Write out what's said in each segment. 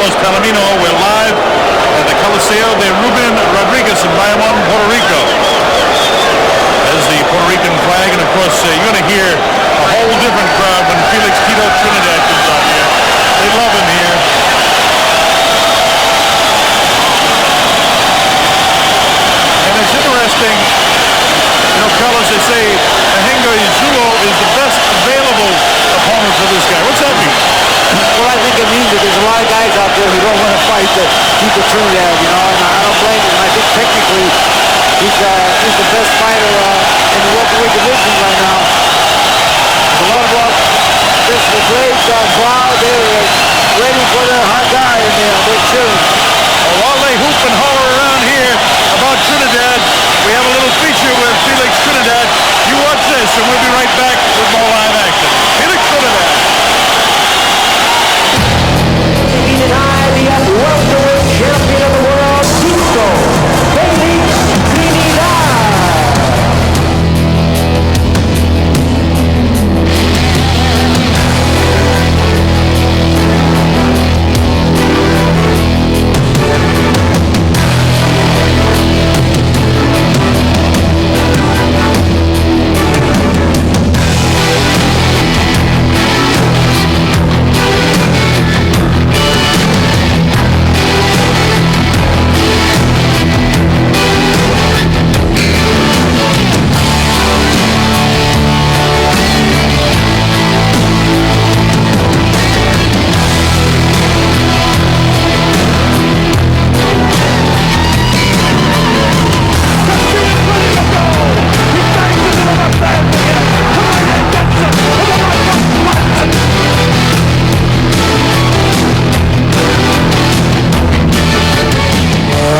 Carlos Palomino. We're live at the Coliseo de Ruben Rodriguez in Bayamon, Puerto Rico. There's the Puerto Rican flag, and of course you're going to hear a whole different crowd when Felix Trinidad comes out here. They love him here. And it's interesting, you know, Carlos, they say Mahenge Zulu is the best available opponent for this guy. What's that mean? Well, I think it means that there's a lot of guys out there who don't want to fight the Trinidad, you know, and I don't blame him. I think technically he's the best fighter in the welterweight division right now. The one block, this the great crowd, they're ready for their hot guy in there. They're cheering. Well, while they hoop and holler around here about Trinidad, we have a little feature with Felix Trinidad. You watch this, and we'll be right back with more live action. Felix Trinidad. The welterweight champion of the world, Tito, Felix Trinidad.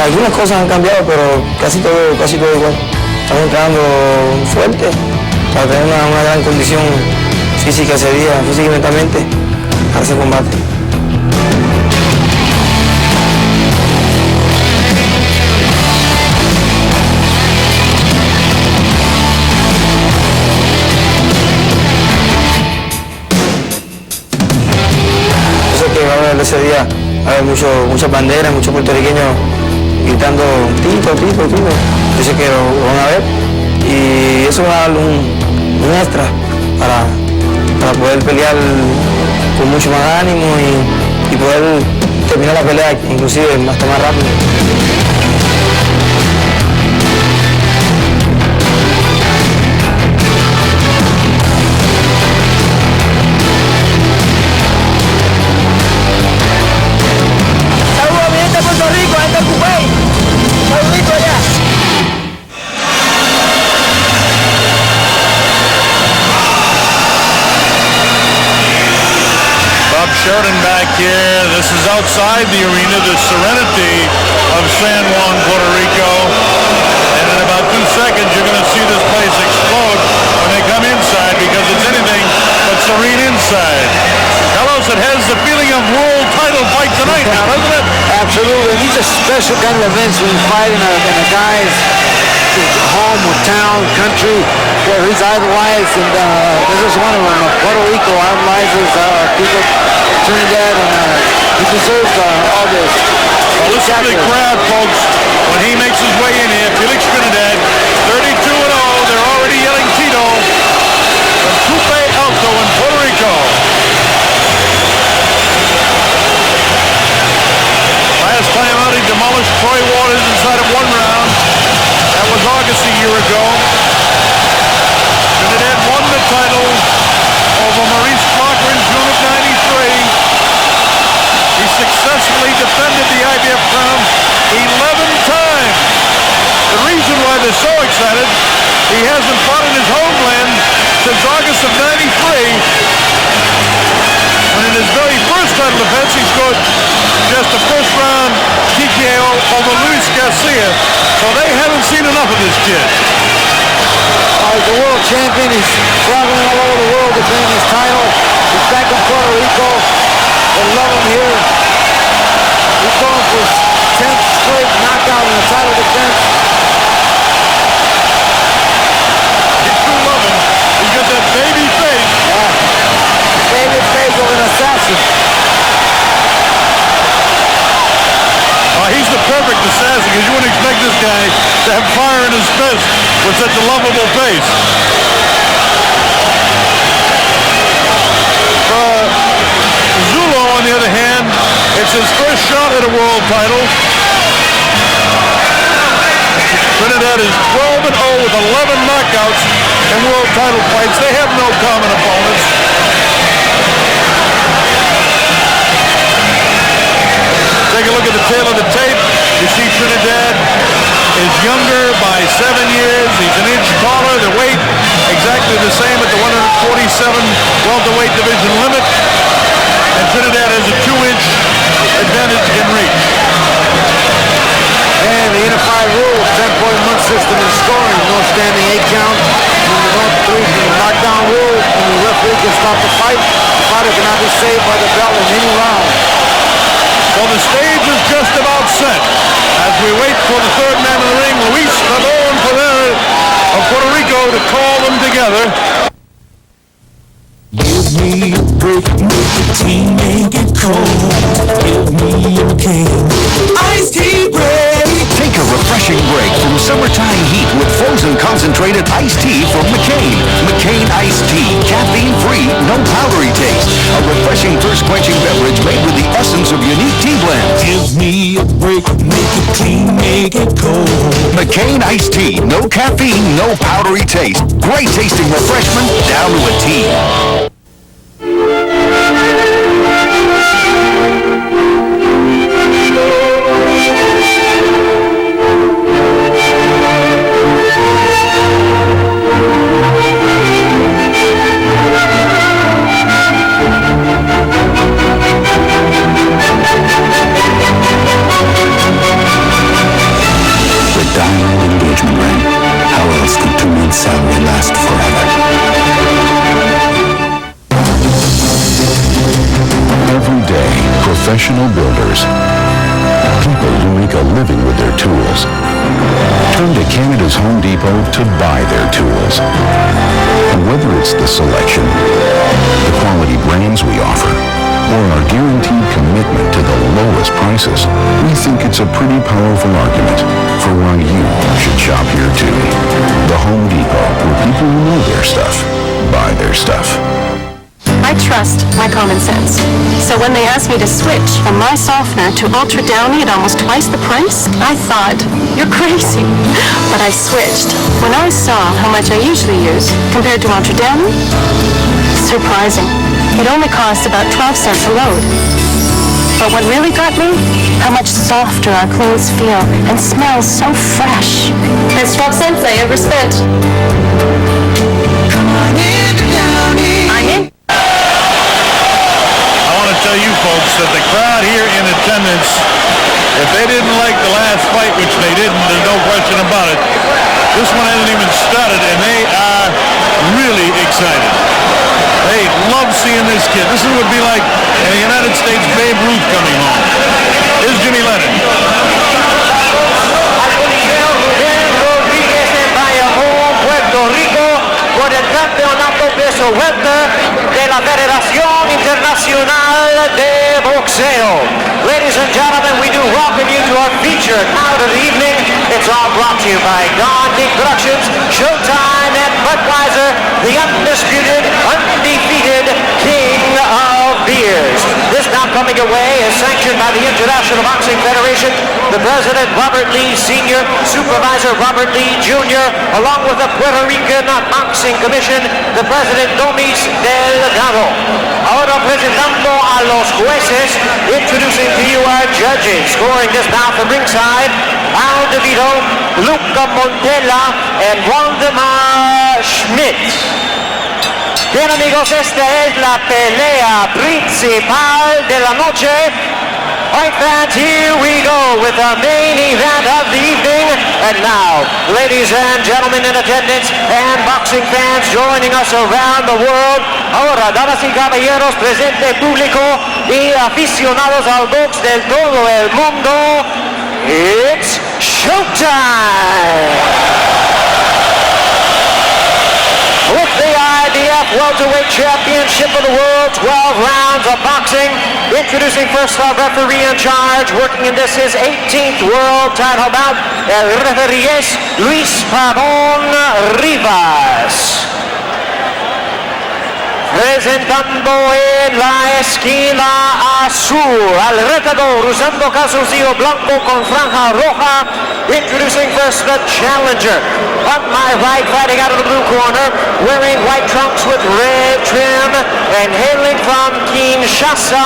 Algunas cosas han cambiado, pero casi todo igual. Estamos entrenando fuerte para tener una gran condición física ese día, física y mentalmente, para ese combate. Yo sé que va a haber ese día, va a haber muchas banderas, muchos puertorriqueños gritando Tito. Yo sé que lo van a ver y eso va a darle un extra para poder pelear con mucho más ánimo y poder terminar la pelea inclusive hasta más rápido. Saludos a mi gente de Puerto Rico, gente de Cupey. Saludito allá. Bob Sheridan back here. This is outside the arena, the Serenity of San Juan, Puerto Rico. And in about 2 seconds, you're going to see this place explode when they come inside because it's anything but serene inside. Carlos, it has the feeling of world title fight tonight now, doesn't it? Absolutely. These are special kind of events when you fight in a guy's home or town, country, where he's idolized, and this is one of them. Puerto Rico idolizes people, Trinidad, and he deserves all this. Well, listen to the crowd, folks. When he makes his way in here, Felix Trinidad, 32-0. They're already yelling Tito from Coupe Alto in Puerto Rico. Last time out, he demolished Troy Waters inside of 1 round. That was August a year ago. Trinidad won the title over Maurice Clarker in June of '93. He successfully defended the IBF crown 11 times. The reason why they're so excited, he hasn't fought in his homeland since August of '93. When in his very first title defense, he scored just a first-round TKO over Luis Garcia. So they haven't seen enough of this kid. He's the world champion. He's traveling all over the world defending his title. He's back in Puerto Rico. They love him here. He's going for his 10th straight knockout in the title defense. You do love him. He's got that baby face. Yeah. Baby face of an assassin. perfect assassin because you wouldn't expect this guy to have fire in his fist with such a lovable face. Zulu, on the other hand, it's his first shot at a world title. Trinidad is 12-0 with 11 knockouts in world title fights. They have no common opponents. Take a look at the tail of the tape. You see Trinidad is younger by 7 years. He's an inch taller. The weight exactly the same at the 147 welterweight division limit. And Trinidad has a 2-inch advantage in reach. And the unified rules, 10-point system in scoring, no standing 8 count. When you go 3 from the knockdown rule, when the referee can stop the fight, the fighter cannot be saved by the bell in any round. Well, the stage is just about set as we wait for the third man in the ring, Luis Pavon of Puerto Rico, to call them together. Give me a break, make the team make it cold. Give me a king. Iced tea break. Take a refreshing break from summertime heat with frozen concentrated iced tea from McCain. McCain Iced Tea, caffeine-free, no powdery taste. A refreshing thirst-quenching beverage made with the essence of unique tea blends. Give me a break, make it clean, make it cold. McCain Iced Tea, no caffeine, no powdery taste. Great tasting refreshment down to a tea. Salary last forever. Every day, professional builders, people who make a living with their tools, turn to Canada's Home Depot to buy their tools. And whether it's the selection, the quality brands we offer, or our guaranteed commitment to the lowest prices, we think it's a pretty powerful argument for why you should shop here too. The Home Depot, where people who know their stuff buy their stuff. I trust my common sense. So when they asked me to switch from my softener to Ultra Downy at almost twice the price, I thought, you're crazy. But I switched. When I saw how much I usually use compared to Ultra Downy, surprising. It only costs about 12 cents a load. But what really got me? How much softer our clothes feel and smell so fresh. That's 12 cents I ever spent. Come on in, Downy. I'm in. I want to tell you folks that the crowd here in attendance, if they didn't like the last fight, which they didn't, there's no question about it, this one hasn't even started, and they are really excited. They love seeing this kid. This would be like in the United States, Babe Ruth coming home. Here's Jimmy Lennon. Puerto Rico por el campeonato peso welter de la Federación Internacional de Boxeo. Ladies and gentlemen, we do welcome you to our featured bout of the evening. It's all brought to you by Don Dick Productions, Showtime, and Budweiser, the undisputed, undefeated king of beers. This bout coming away is sanctioned by the International Boxing Federation, the President Robert Lee Sr., Supervisor Robert Lee Jr., along with the Puerto Rican Boxing Commission, the President Domis Delgado. Ahora presentando a los jueces, introducing to you our judges, scoring this bout from ringside, Al DeVito, Luca Montella, and Waldemar Schmidt. Bien amigos, esta es la pelea principal de la noche. Alright fans, here we go with the main event of the evening. And now, ladies and gentlemen in attendance and boxing fans joining us around the world. Ahora, damas y caballeros, presente público y aficionados al box de todo el mundo. It's showtime! With the IDF Welterweight Championship of the World, 12 rounds of boxing Introducing first our referee in charge, working in this his 18th world title bout, el referee es Luis Pavón Rivas. Presentando en la esquina azul al retador usando calzoncillo blanco con franja roja. Introducing first the challenger. On my right, fighting out of the blue corner, wearing white trunks with red trim and hailing from Kinshasa,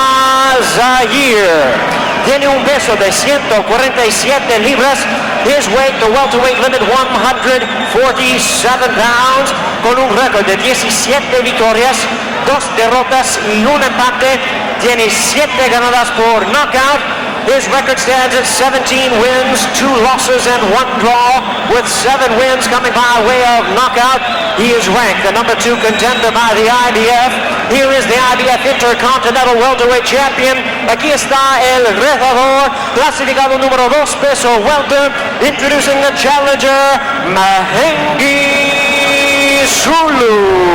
Zaire. Tiene un peso de 147 libras. His weight, the welterweight limit, 147 pounds, con un récord de 17 victorias, 2 derrotas y un empate. Tiene 7 ganadas por knockout. His record stands at 17 wins, 2 losses, and 1 draw, with 7 wins coming by way of knockout. He is ranked the number 2 contender by the IBF. Here is the IBF Intercontinental Welterweight Champion. Aquí está el retador, clasificado número 2, peso welter. Introducing the challenger, Mahenge Zulu.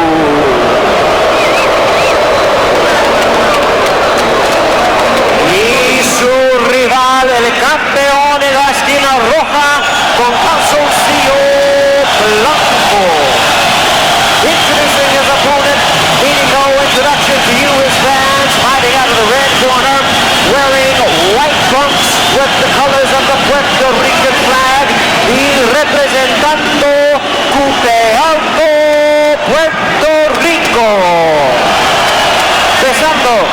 Rival, el campeón en la esquina roja con calzoncillo blanco. Introducing his opponent, needing no introduction to you, his fans, fighting out of the red corner, wearing white trunks with the colors of the Puerto Rican flag y representando Cutealco, Puerto Rico. Pesando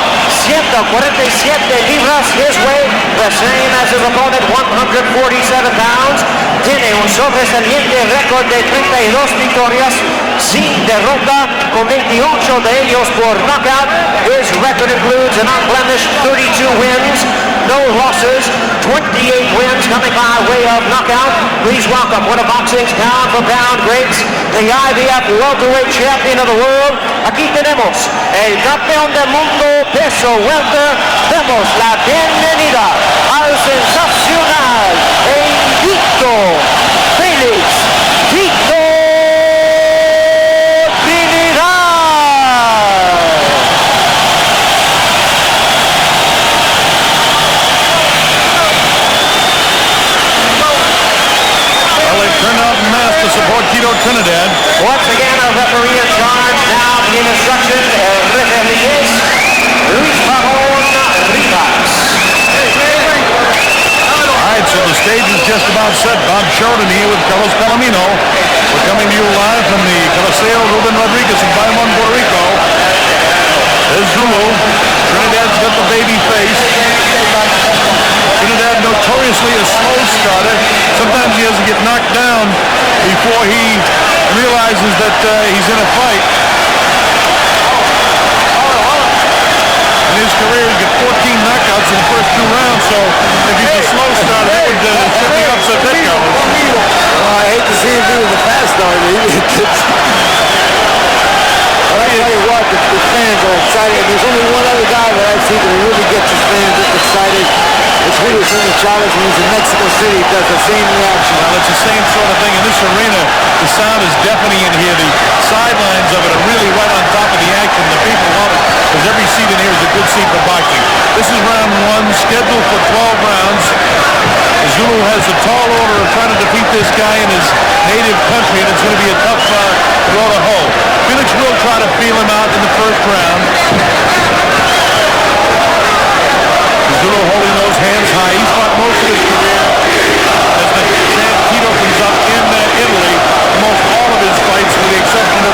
147 libras, his weight, the same as his opponent, 147 pounds. Tiene un sobresaliente récord de 32 victorias sin derrota, con 28 de ellos por knockout. His record includes an unblemished 32 wins, no losses, 28 wins coming by way of knockout. Please welcome one of boxing's pound-for-pound greats, the IBF welterweight champion of the world. Aquí tenemos el campeón del mundo peso welter. Demos la bienvenida al sensacional e invicto Felix Trinidad. Well, they've turned out en masse to support Tito Trinidad. Once again, our referee in charge now in instructions, el referee es Luis Pavón Rivas. All right, so the stage is just about set. Bob Sheridan here with Carlos Palomino. We're coming to you live from the Coliseo Ruben Rodriguez in Bayamon, Puerto Rico. There's Zulu. Trinidad's got the baby face. Trinidad notoriously a slow starter. Sometimes he has to get knocked down before he realizes that he's in a fight. In his career, he got 14 knockouts in the first 2 rounds, so if he's a slow starter, it would certainly upset that guy. Well, I hate to see him do the fast starter. But I tell you what, the fans are excited. There's only one other guy that I've seen that really gets his fans excited. It's Felix Trinidad when he's in Mexico City. He does the same reaction. Well, it's the same sort of thing. In this arena, the sound is deafening in here. The sidelines of it are really right on top of the action. The people love it because every seat in here is a good seat for boxing. This is round 1, scheduled for 12 rounds. Zulu has a tall order of trying to defeat this guy in his native country, and it's going to be a tough road to hoe. Felix will try to feel him out in the first round. Zulu holding those hands high. He's fought most of his career as the champ Tito comes up in Italy. Almost all of his fights, with the exception of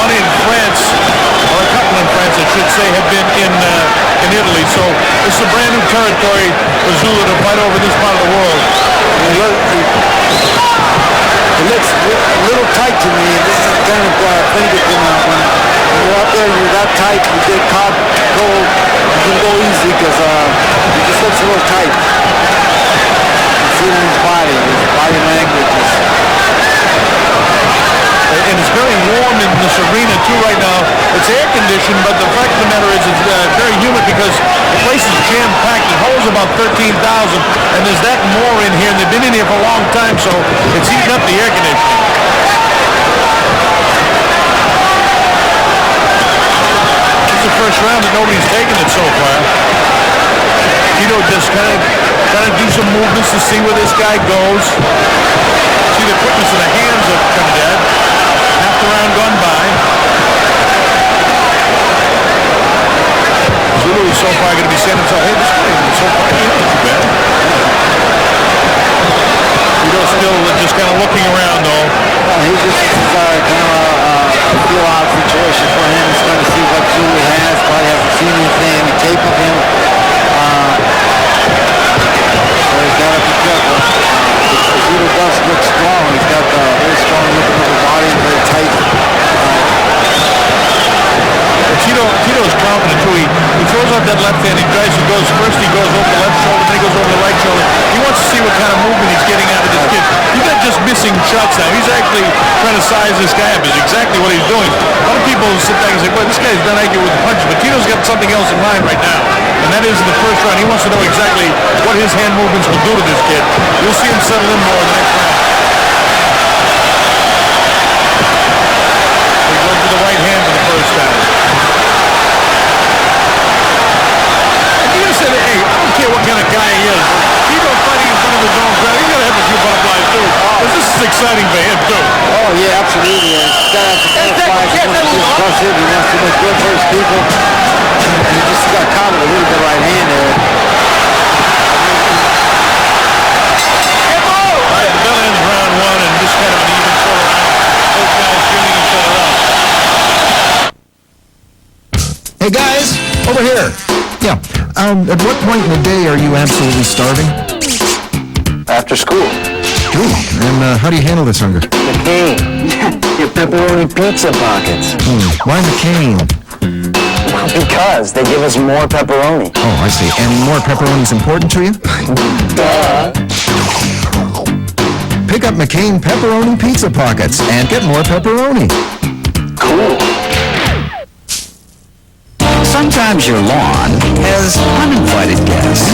one in France, or a couple in France, I should say, have been in Italy. So this is a brand new territory for Zulu to fight over this part of the world. It looks a little tight to me. This is the kind of thing that when you're out there and you're that tight, you get caught cold, you can go easy because it just looks a little tight. You see it in his body language. And it's very warm in this arena too right now. It's air conditioned, but the fact of the matter is it's very humid because the place is jam-packed. It holds about 13,000, and there's that more in here, and they've been in here for a long time, so it's heating up the air conditioning. It's the first round that nobody's taken it so far. just kind of do some movements to see where this guy goes. See the quickness in the hands of Trinidad. Half the round gone by. Zulu is so far going to be saying himself, hey, this guy is so far not too bad. Tito's still just kind of looking around, though. Well, he's just kind of a feel-out situation for him. He's going to see what Zulu has. Probably hasn't seen anything, the tape of him. So he's got to be careful. Zulu does look strong. He's got a very strong looking upper body, very tight. Tito is confident too. He throws out that left hand. He tries. He goes first. He goes over the left shoulder. Then he goes over the right shoulder. He wants to see what kind of movement he's getting out of this kid. He's not just missing shots now. He's actually trying to size this guy up. Is exactly what he's doing. A lot of people sit back and say, "Well, this guy's done accurate with the punches," but Tito's got something else in mind right now, and that is in the first round. He wants to know exactly what his hand movements will do to this kid. You'll see him settle in more in the next round. He goes to the right hand for the first time. Said, hey, I don't care what kind of guy he is. Tito's fighting in front of his own crowd. He's got to have a few butterflies, too. Because this is exciting for him, too. Oh, yeah, absolutely. He's got to have some butterflies. He wants to be impressive. He wants to look good for his people. And he just got caught with a really good right hand there. All right, the bell ends round one, and just kind of an even sort of round. Both guys feeling each other out. Hey, guys, over here. Yeah. At what point in the day are you absolutely starving? After school. Ooh, and how do you handle this hunger? McCain. Your pepperoni pizza pockets. Why McCain? Because they give us more pepperoni. Oh, I see. And more pepperoni is important to you? Duh. Pick up McCain pepperoni pizza pockets and get more pepperoni. Cool. Sometimes your lawn has uninvited guests.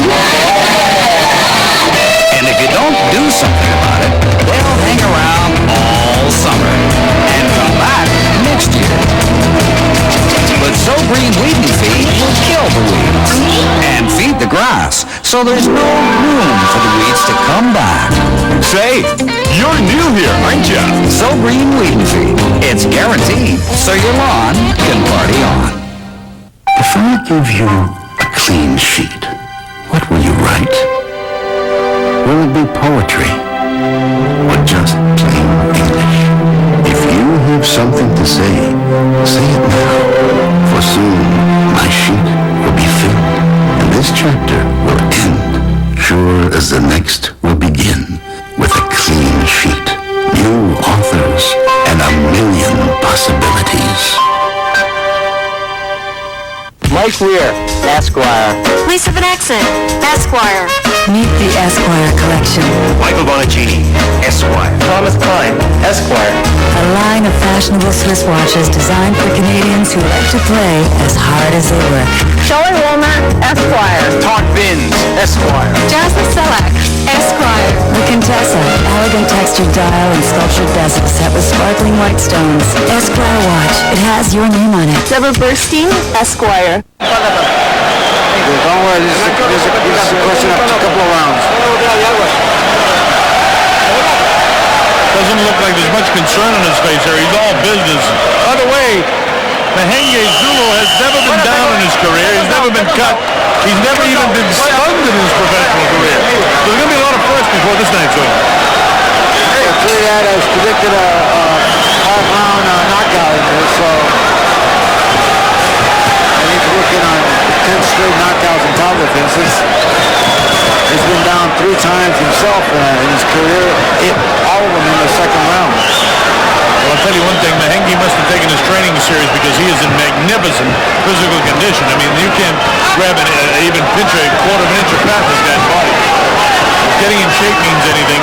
And if you don't do something about it, they'll hang around all summer and come back next year. But So Green Weed and Feed will kill the weeds and feed the grass, so there's no room for the weeds to come back. Say, you're new here, aren't you? So Green Weed and Feed. It's guaranteed, so your lawn can party on. If I give you a clean sheet, what will you write? Will it be poetry or just plain English? If you have something to say it now, for soon my sheet will be filled, and this chapter will end, sure as the next will begin, with a clean sheet, new authors, and a million possibilities. Mike Weir, Esquire. Lisa Van Exen, Esquire. Meet the Esquire collection. Michael Bonacini, Esquire. Thomas Klein, Esquire. A line of fashionable Swiss watches designed for Canadians who like to play as hard as they work. Shelley Woolmer, Esquire. Todd Binns, Esquire. Jasmine Selleck, Esquire. The Contessa, elegant textured dial and sculptured bezel set with sparkling white stones. Esquire watch. It has your name on it. Deborah Burstein, Esquire. Don't worry, this is a question after a couple of rounds. Doesn't look like there's much concern on his face here. He's all business. By the way, Mahenge Zulu has never been down in his career. He's never been cut. He's never even been stunned in his professional career. So there's going to be a lot of firsts before this night's over. Trinidad has predicted a 5-round knockout in this, so he's working on 10 straight knockouts in top defenses. He's been down 3 times himself in his career, all of them in the second round. Well, I'll tell you one thing, Mahenge must have taken his training serious because he is in magnificent physical condition. I mean, you can't grab even pinch a quarter of an inch of fat in this guy's body. If getting in shape means anything,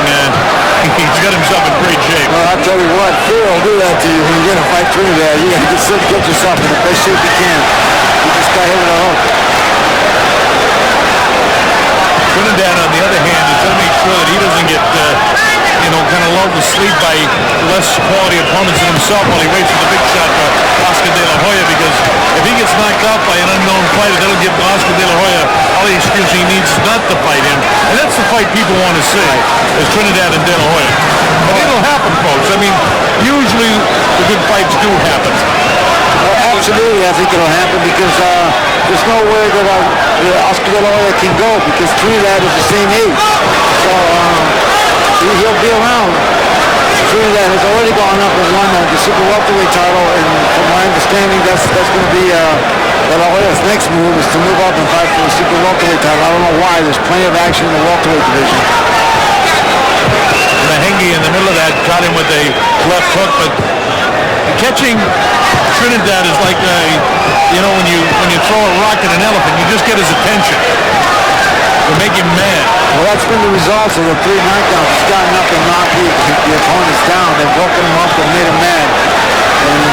he's got himself in great shape. Well, I'll tell you what, fear will do that to you when you're going to fight Trinidad. You got to get yourself in the best shape you can. You just got hit with a hook. Trinidad, on the other hand, is going to make sure that he doesn't get, kind of lulled to sleep by less quality opponents than himself while he waits for the big shot for Oscar De La Hoya, because if he gets knocked out by an unknown fighter, that'll give Oscar De La Hoya only excuse he needs is not to fight him. And that's the fight people want to see, is Trinidad and De La Hoya. But it'll happen, folks. I mean, usually the good fights do happen. Absolutely, I think it'll happen because there's nowhere that Oscar De La Hoya can go because Trinidad is the same age. So he'll be around. Trinidad has already gone up and won the super welterweight title, and from my understanding, that's going to be De La Hoya's next move is to move up and fight for the super welterweight title. I don't know why. There's plenty of action in the welterweight division. Mahenge in the middle of that got him with a left hook, but catching Trinidad is like, when you throw a rock at an elephant, you just get his attention. You make him mad. Well, that's been the results of the 3 knockdowns. He's gotten up and knocked the opponents down. They've broken him up and made him mad. And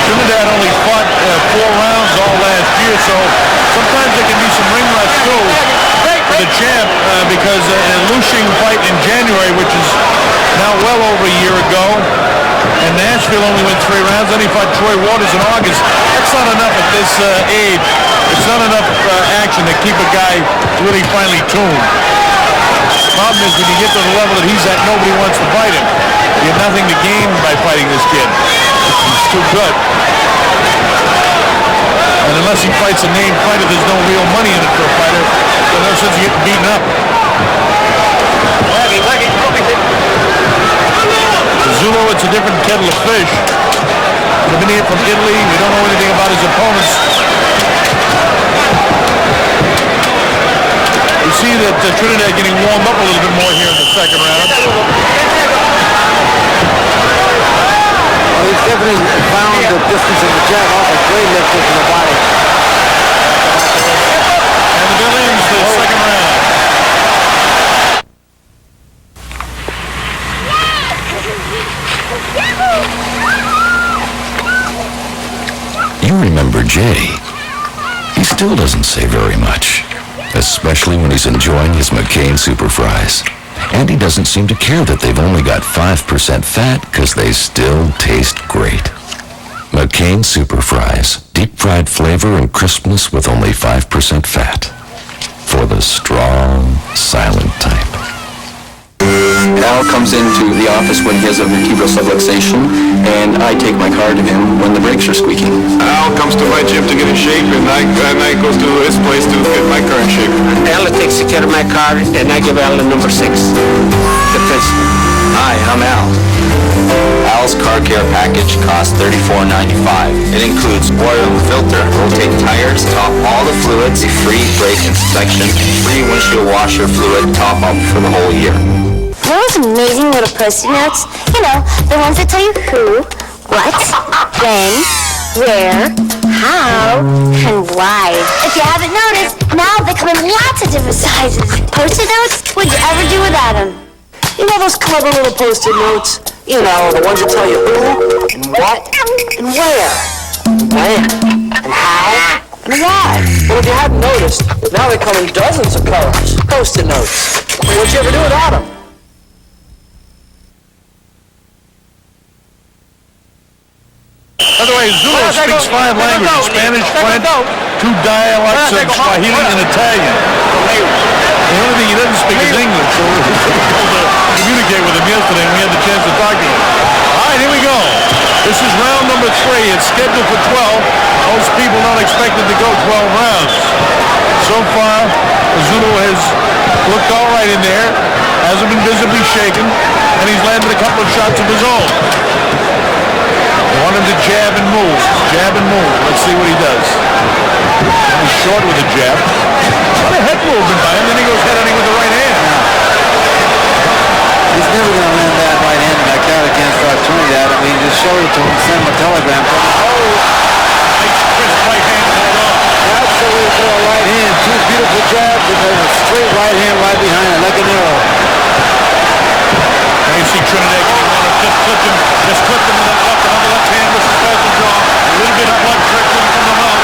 Trinidad only fought 4 rounds all last year, so sometimes there can be some ring rust too for the champ because a Lushing fight in January, which is now well over a year ago, and Nashville only went 3 rounds. Then he fought Troy Waters in August. That's not enough at this age. It's not enough action to keep a guy really finely tuned. The problem is when you get to the level that he's at, nobody wants to fight him. You have nothing to gain by fighting this kid. He's too good. And unless he fights a named fighter, there's no real money in it for a fighter. So no sense of getting beaten up. Zulu, it's a different kettle of fish. He's been here from Italy. We don't know anything about his opponents. You see that Trinidad getting warmed up a little bit more here in the second round. well, he's definitely found the distance in the jab off a great lift into the body. And the bell ends the second round. You remember Jay. He still doesn't say very much, especially when he's enjoying his McCain Super Fries. And he doesn't seem to care that they've only got 5% fat because they still taste great. McCain Super Fries, deep fried flavor and crispness with only 5% fat. For the strong, silent type. Al comes into the office when he has a vertebral subluxation, and I take my car to him when the brakes are squeaking. Al comes to my gym to get in shape, and I goes to his place to get my car in shape. Al takes care of my car, and I give Al the number 6. The principal. Hi, I'm Al. Al's car care package costs $34.95. It includes oil, filter, rotate tires, top all the fluids, free brake inspection, free windshield washer fluid top up for the whole year. You know those amazing little Post-it notes? You know, the ones that tell you who, what, when, where, how, and why. If you haven't noticed, now they come in lots of different sizes. Post-it notes? What'd you ever do without them? You know those clever little Post-it notes? You know, the ones that tell you who, and what, and where, and when, and how, and why. Well, if you hadn't noticed, now they come in dozens of colors. Post-it notes. What'd you ever do without them? By the way, Zulu speaks 5 languages: Spanish, French, 2 dialects of Swahili and Italian. The only thing he doesn't speak is English, so we were able to communicate with him yesterday, and we had the chance to talk to him. All right, here we go. This is round number 3. It's scheduled for 12. Most people not expected to go 12 rounds. So far, Zulu has looked all right in there, hasn't been visibly shaken, and he's landed a couple of shots of his own. Want him to jab and move. Jab and move. Let's see what he does. He's short with a jab. A lot of head movement by him. Then he goes head-hunting with the right hand. He's never going to land that right hand like that against Trinidad. I mean, just show it to him, send him a telegram. Nice crisp right hand. Absolutely for a right hand. 2 beautiful jabs and then a straight right hand right behind it, like an arrow. Now you see Trinidad getting on him. Just clipped him with that left. Another left hand with the special draw. A little bit of blood trickling from the mouth.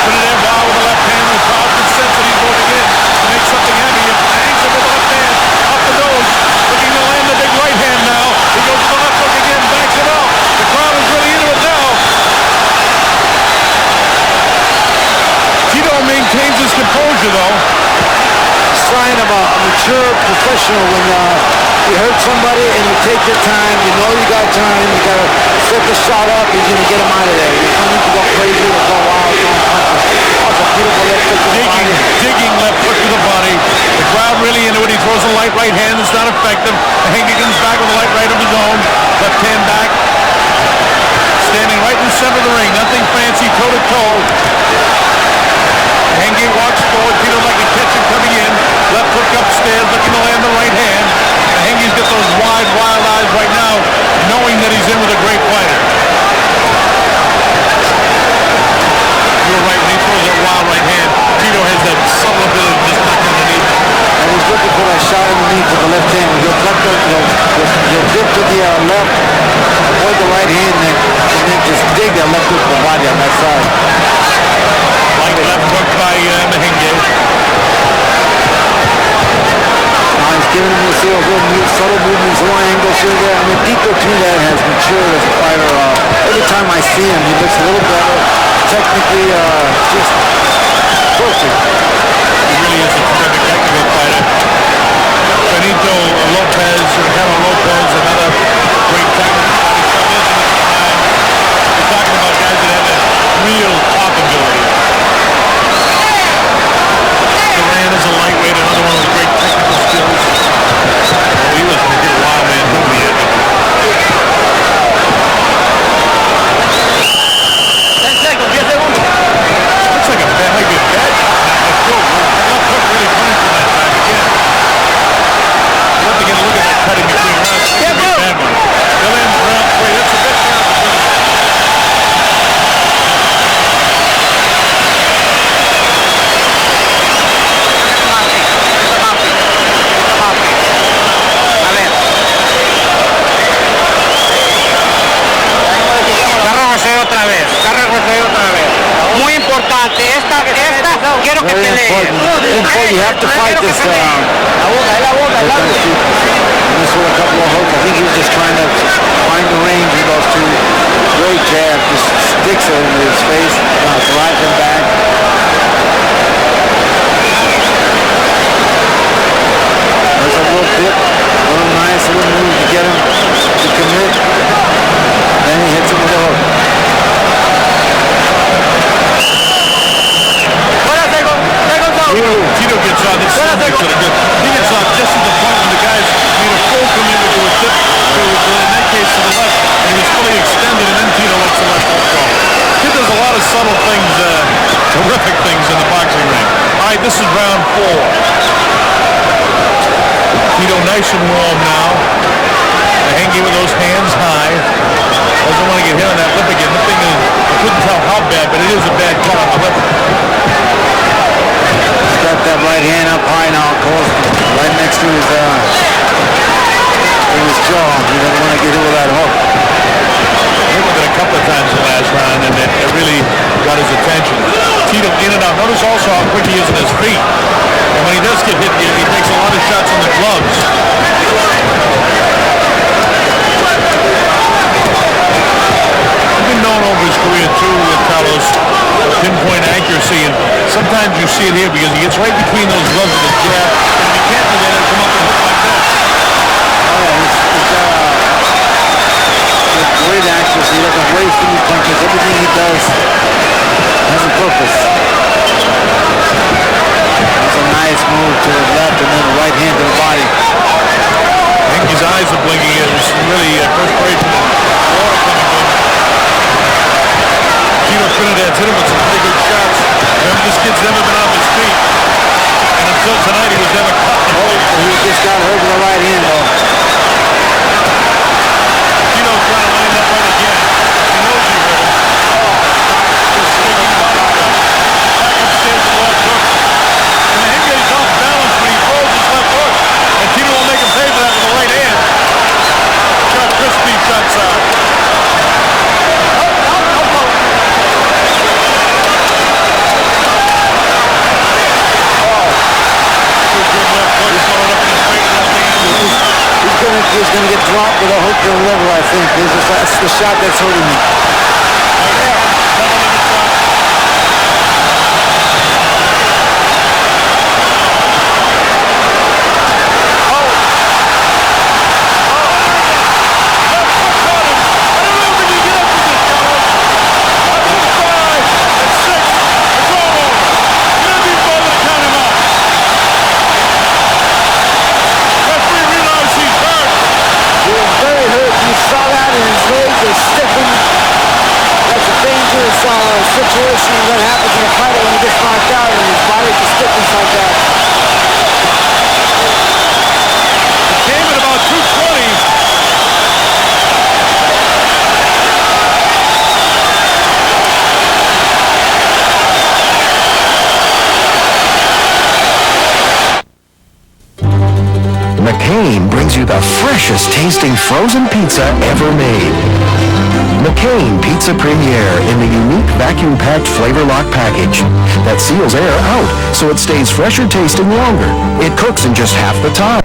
Trinidad wow with the left hand. The crowd can sense that he's moving in to make something heavy. He hangs him with the left hand. Up the nose. Looking to land the big right hand. professional when you hurt somebody and you take your time. You know you got time. You got to set the shot up. You're going to get him out of there. You don't need to go crazy or go wild. That's a beautiful left hook to the body. Digging left hook to the body. The crowd really into it. He throws a light right hand. It's not effective. Mahenge comes back with a light right of his own. Left hand back. Standing right in the center of the ring. Nothing fancy, toe-to-toe. Mahenge walks forward. Tito like to catch him coming in. Left hook upstairs, looking to land the right hand. Mahenge's got those wide, wild eyes right now, knowing that he's in with a great fighter. You're right, when he throws that wild right hand, Tito has that subtle ability to just knock underneath it. And he's looking for that shot underneath with the left hand. He'll dip to the left, avoid the right hand, and then just dig that left hook to the body on that side. Like left hook by Mahenge. He's giving him this little subtle movements, low angles here there. I mean, Tito Trinidad has matured as a fighter. Every time I see him, he looks a little better. Technically, just perfect. He really is a terrific technical fighter. Benito Lopez, Ricardo Lopez, another great technical fighter. We're talking about guys that have that real top ability. Duran is a lightweight, another one with great technical skills. Oh, he was a good wild man who he had. 10 seconds, 10 segundos. Looks like a bad, might be a bad shot. Left hook really punished him that time again. You have to get a look at that cutting between rounds. It's going to be a bad one. Still ends round 3. That's the best round of the fight. Otra vez. Muy importante. Esta quiero que pelee. You have to fight this round. This was a couple of hooks. I think he was just trying to find the range with those two. Great jab. Just sticks it into his face. Drives him back. There's a little dip. A little nice little move to get him to commit. Then he hits him with a hook. Tito gets on. This is good. He gets off just at the point when the guys made a full commitment to a dip, in that case to the left, and he was fully extended, and then Tito lets the left hook go. Kid does a lot of subtle things, terrific things in the boxing ring. All right, this is round 4. Tito nice and warm now. Mahenge with those hands high. Doesn't want to get hit on that lip again. The thing is, I couldn't tell how bad, but it is a bad cut on the lip. He's got that right hand up high now, close, right next to his jaw. He doesn't want to get hit with that hook. Hit with it a couple of times in the last round, and it really got his attention. Tito in and out. Notice also how quick he is on his feet. And when he does get hit, he takes a lot of shots on the gloves. He's been known over his career too with Carlos pinpoint accuracy, and sometimes you see it here because he gets right between those gloves with his jab, and if he can't do that, he'll come up and hook like that. With great accuracy, he doesn't waste any punches. Everything he does has a purpose. It's a nice move to the left and then a right hand to the body. I think his eyes are blinking. It's really perspiration and water coming to him. Tito Trinidad's hit him with some pretty good shots. Remember, this kid's never been off his feet. And until tonight, he was never caught. He just got hurt with the right hand, though. Tito's trying to line that right again. He knows he hurt him. Just sticking the back upstairs with the left hook. And Mahenge's off balance when he throws his left hook. And Tito will make him pay for that with the right hand. Shot crispy shots out. He's going to get dropped with a hook to the liver, I think. That's the shot that's hurting him. intuition what happens in a fighter when he gets knocked out and his body just stiffens like that. It came at about 220. McCain brings you the freshest tasting frozen pizza ever made. McCain Pizza Premier in the unique vacuum-packed flavor lock package that seals air out so it stays fresher tasting longer. It cooks in just half the time.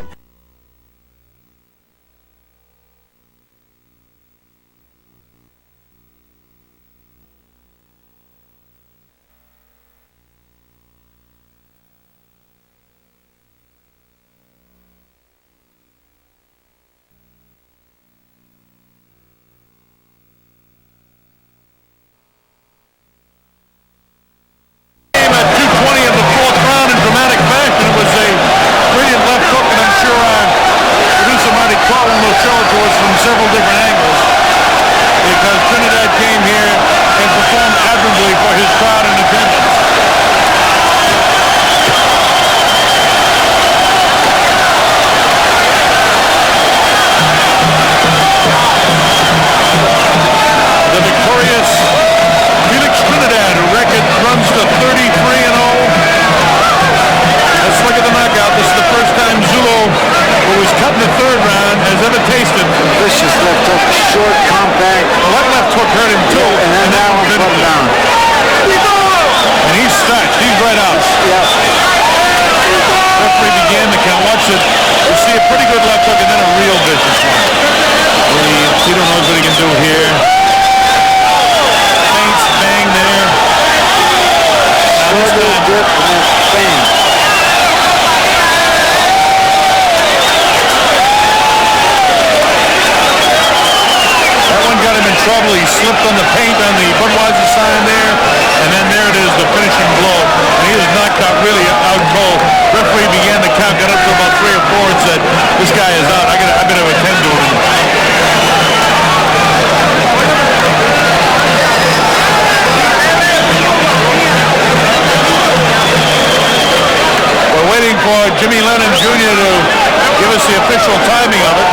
Several different angles because Trinidad came here and performed admirably for his crowd and attendance. The victorious Felix Trinidad, who record runs to 33-0. Let's look at the knockout. This is the first time Zulu, who was cut in the third round, has ever tasted. Vicious left hook, short, compact. Well, that left hook hurt him too. And then that one put him down. And he's stacked. He's right out. Yeah. Referee began the count. Watch it. You see a pretty good left hook and then a real vicious one. Tito knows what he can do here. Feints, bang there. Short little dip and then bang. Got him in trouble. He slipped on the paint on the Budweiser sign there, and then there it is, the finishing blow. And he was knocked out really out cold. Referee began the count, got up to about 3 or 4 and said, "This guy is out. I better attend to him." We're waiting for Jimmy Lennon Jr. to give us the official timing of it.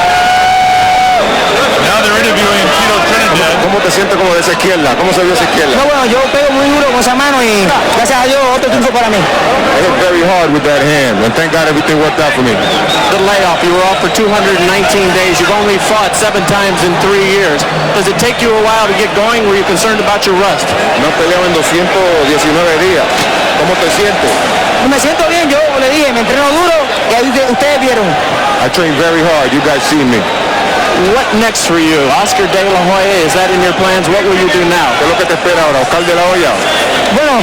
Now they're interviewing Tito Trinidad. ¿Cómo te sientes como de esa izquierda? ¿Cómo se vio esa izquierda? No, bueno, yo pego muy duro con esa mano y gracias a Dios otro triunfo para mí. I hit very hard with that hand, and thank God everything worked out for me. The layoff, you were off for 219 days. You've only fought 7 times in 3 years. Does it take you a while to get going? Were you concerned about your rust? No peleaba en 219 días. ¿Cómo te sientes? Me siento bien, yo le dije, me entreno duro y ahí ustedes vieron. I trained very hard. You guys seen me. What next for you? Oscar de la Hoya, is that in your plans? What will you do now? ¿Qué es lo que te espera ahora? ¿Oscar de la Hoya? Bueno,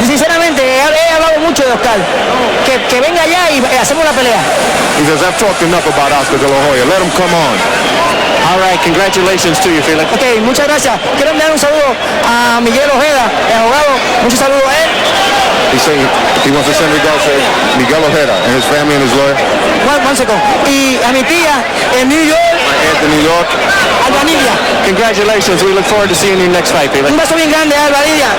sinceramente he hablado mucho de Oscar. Que venga allá y hacemos la pelea. He says, I've talked enough about Oscar de la Hoya. Let him come on. All right, congratulations to you, Felix. Ok, muchas gracias. Quiero enviar un saludo a Miguel Ojeda, el abogado. Muchos saludos a él. He's saying he wants to send regards to Miguel Ojeda and his family and his lawyer. One second. Y a mi tía en New York. My aunt in New York. Alba Nidia. Congratulations. We look forward to seeing you next fight, Felix. Un beso bien grande a Alba Nidia.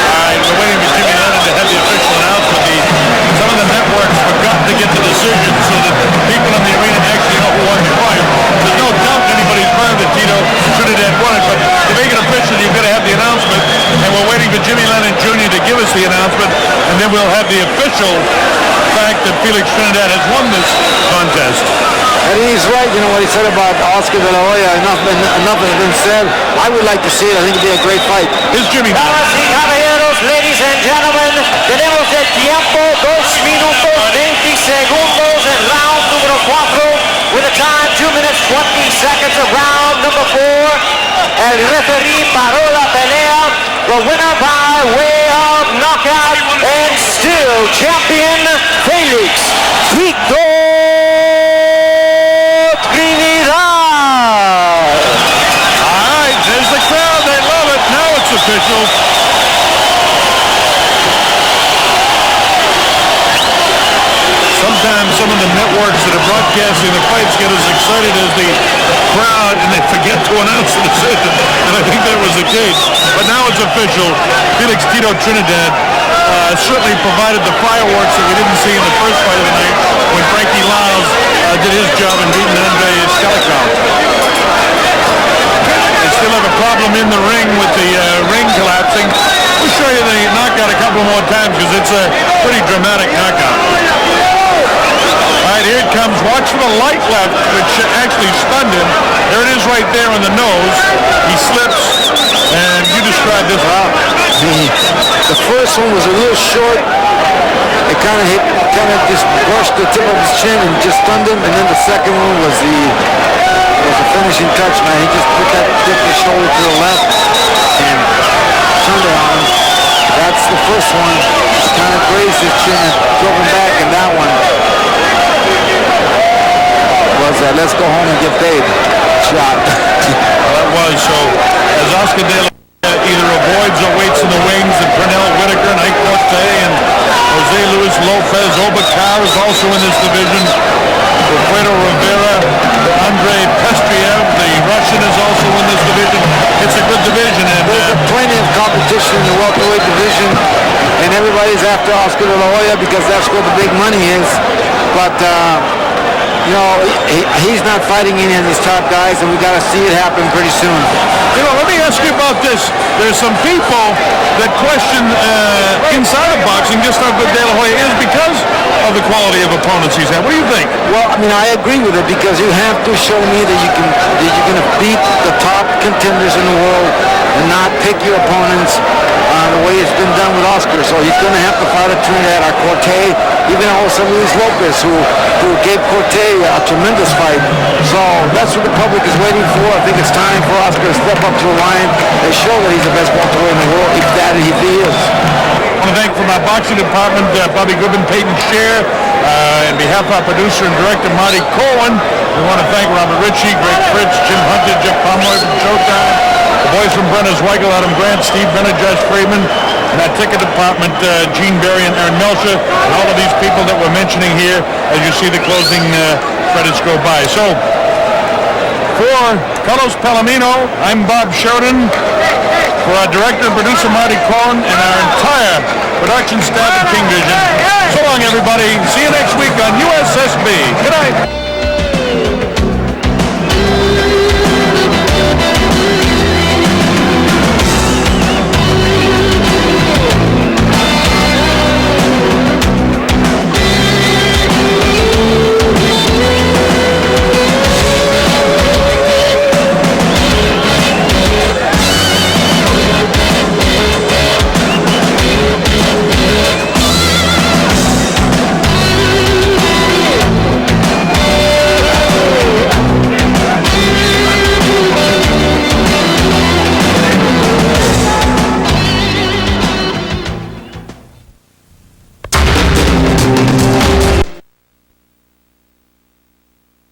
All right, we're waiting for Jimmy Lennon to have the official announcement. Some of the networks forgot to get the decision so that people in the arena actually know who won the fight. There's no doubt anybody's burned that Tito Trinidad won it, but to make it official, you've got to have the announcement, and we're waiting for Jimmy Lennon Jr. to give us the announcement, and then we'll have the official fact that Felix Trinidad has won this contest. And he's right, you know, what he said about Oscar de la Hoya. Enough has been said. I would like to see it. I think it'd be a great fight. Here's Jimmy. Damas y caballeros, ladies and gentlemen, tenemos el tiempo 2 minutos 20 segundos en round número 4 with a time 2 minutes 20 seconds of round number 4. El referee paró la pelea. The winner by way of knockout and still champion Felix Tito Trinidad. All right, there's the crowd. They love it. Now it's official. Sometimes some of the networks that have broadcasting the fights get as excited as the crowd, and they forget to announce the decision. And I think that was the case. But now it's official. Felix Trinidad certainly provided the fireworks that we didn't see in the first fight of the night when Frankie Lyles did his job in beating Andre Stelikov. They still have a problem in the ring with the ring collapsing. We'll show you the knockout a couple more times because it's a pretty dramatic knockout. All right, here it comes. Watch for the light left, which actually stunned him. There it is right there on the nose. He slips, and you described this. Wow. The first one was a little short. It kind of just brushed the tip of his chin and just stunned him. And then the second one was the finishing touch, man. He just put that tip of his shoulder to the left and turned it on him. That's the first one. Just kind of grazed his chin and drove him back. And that one was let's go home and get paid shot. Well, that was so. As Oscar De La either avoids or waits in the wings, and Pernell Whitaker and Ike Corte and Jose Luis Lopez. Obacar is also in this division. Alfredo Rivera, Andre Pestriev, the Russian, is also in this division. It's a good division. And there's plenty of competition in the welterweight division, and everybody's after Oscar De La Hoya because that's where the big money is. But you know, he's not fighting any of these top guys, and we got to see it happen pretty soon. You know, let me ask you about this. There's some people that question inside of boxing just how good De La Hoya is because of the quality of opponents he's had. What do you think? Well, I mean, I agree with it because you have to show me that you're going to beat the top contenders in the world and not pick your opponents the way it's been done with Oscar. So he's going to have to fight a Trinidad or Corte, even Jose Luis Lopez, who gave Corte a tremendous fight. So that's what the public is waiting for. I think it's time for Oscar to step up to the line and show that he's the best welterweight in the world, if he is. I want to thank from our boxing department, Bobby Goodman, Peyton Scher, on behalf of our producer and director, Marty Cohen. We want to thank Robert Ritchie, Greg Fritz, Jim Hunter, Jeff Pomeroy from Showtime, the boys from Brenner's Weigel, Adam Grant, Steve Bennett, Josh Friedman, and our ticket department, Gene Berry and Aaron Melcher, and all of these people that we're mentioning here as you see the closing credits go by. So, for Carlos Palomino, I'm Bob Sheridan. For our director and producer, Marty Cohen, and our entire production staff at King Vision. So long, everybody. See you next week on USSB. Good night.